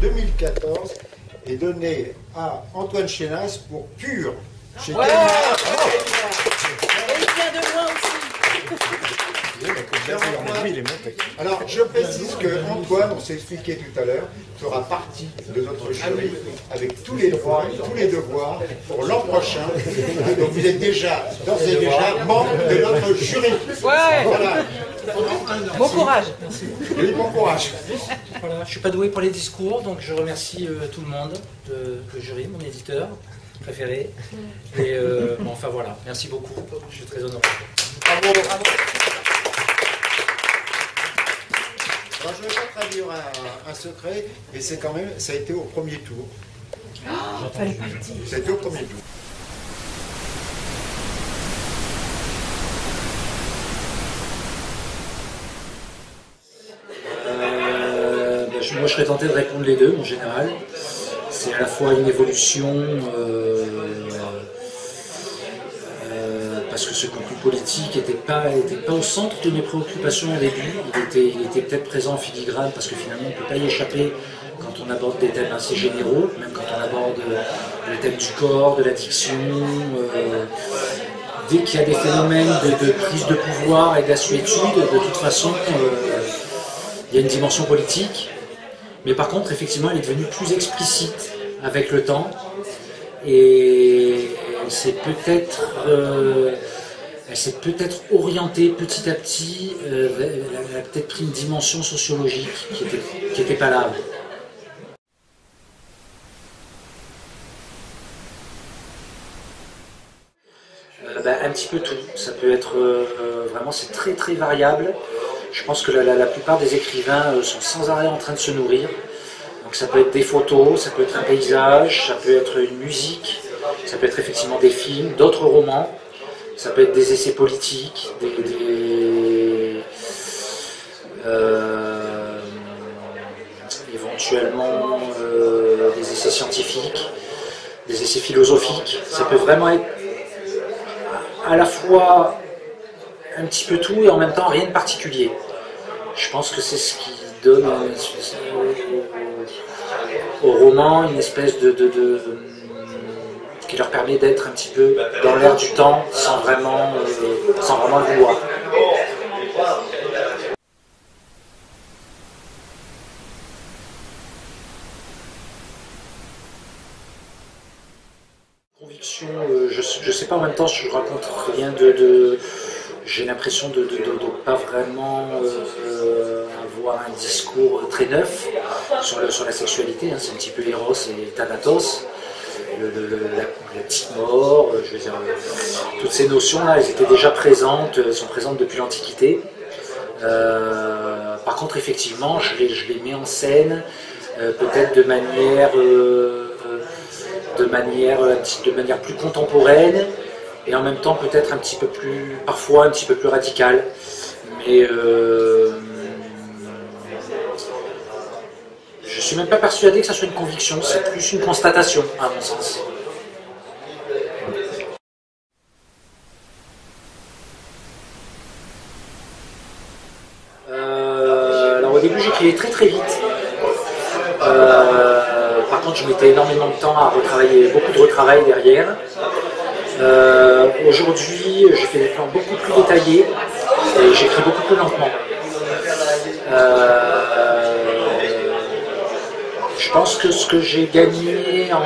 2014 est donné à Antoine Chénas pour Pur. Chez Ouais. Et il vient de moi aussi. Alors, je précise que Antoine, on s'est expliqué tout à l'heure, fera partie de notre jury avec tous les droits et tous les devoirs pour l'an prochain. Donc, vous êtes déjà, d'ores et déjà, membre de notre jury. Ouais. Voilà. Bon courage. Oui, bon courage. Voilà, je ne suis pas doué pour les discours, donc je remercie tout le monde, le jury, mon éditeur préféré. Et bon, enfin voilà, merci beaucoup, je suis très honoré. Bravo. Alors, je ne vais pas traduire un secret, mais c'est quand même, ça a été au premier tour. Fallait pas le dire. C'était au premier tour. Moi, je serais tenté de répondre les deux en général. C'est à la fois une évolution, parce que ce conflit politique n'était pas au centre de mes préoccupations au début. Il était peut-être présent en filigrane, parce que finalement, on ne peut pas y échapper quand on aborde des thèmes assez généraux, même quand on aborde le thème du corps, de l'addiction. Dès qu'il y a des phénomènes de prise de pouvoir et d'assuétude, de toute façon, il y a une dimension politique. Mais par contre, effectivement, elle est devenue plus explicite avec le temps. Et elle s'est peut-être orientée petit à petit, elle a peut-être pris une dimension sociologique qui était pas là. Un petit peu tout. Ça peut être vraiment, c'est très très variable. Je pense que la plupart des écrivains sont sans arrêt en train de se nourrir. Donc ça peut être des photos, ça peut être un paysage, ça peut être une musique, ça peut être effectivement des films, d'autres romans, ça peut être des essais politiques, éventuellement des essais scientifiques, des essais philosophiques. Ça peut vraiment être à la fois un petit peu tout et en même temps rien de particulier. Je pense que c'est ce qui donne au roman une espèce qui leur permet d'être un petit peu dans l'air du temps sans vraiment le vouloir. Conviction, je sais pas, en même temps je raconte rien j'ai l'impression de ne pas vraiment avoir un discours très neuf sur la sexualité. Hein. C'est un petit peu Eros et Thanatos, la petite mort, je veux dire, toutes ces notions-là, elles étaient déjà présentes, elles sont présentes depuis l'Antiquité. Par contre, effectivement, je les mets en scène, peut-être de manière plus contemporaine, et en même temps peut-être parfois un petit peu plus radical. Mais je suis même pas persuadé que ça soit une conviction, c'est plus une constatation, à mon sens. Alors au début j'écrivais très très vite. Par contre je mettais énormément de temps à retravailler, beaucoup de retravail derrière. Aujourd'hui, je fais des plans beaucoup plus détaillés et j'écris beaucoup plus lentement. Je pense que ce que j'ai gagné en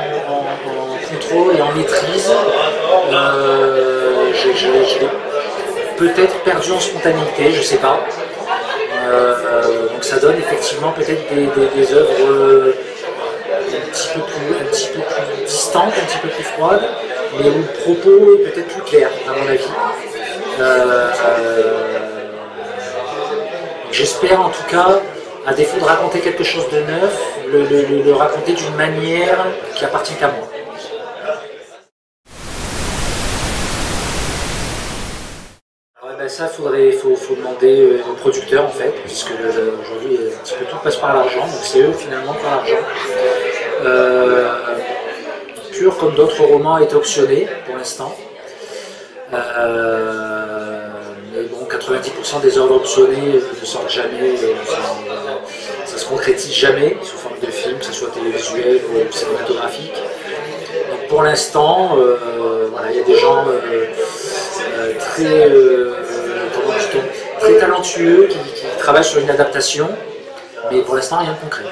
contrôle et en maîtrise, je l'ai peut-être perdu en spontanéité, je sais pas. Donc ça donne effectivement peut-être des œuvres un petit peu plus distantes, un petit peu plus froides, mais où le propos est peut-être plus clair, à mon avis. J'espère en tout cas, à défaut de raconter quelque chose de neuf, le raconter d'une manière qui appartient qu'à moi. Alors, ça, faut demander aux producteurs en fait, puisque aujourd'hui un petit peu tout passe par l'argent, donc c'est eux finalement par l'argent. Pur, comme d'autres romans, est optionné pour l'instant. Mais bon, 90% des œuvres optionnées ne sortent jamais, ça se concrétise jamais sous forme de film, que ce soit télévisuel ou cinématographique. Donc pour l'instant, voilà, il y a des gens très talentueux qui travaillent sur une adaptation, mais pour l'instant rien de concret.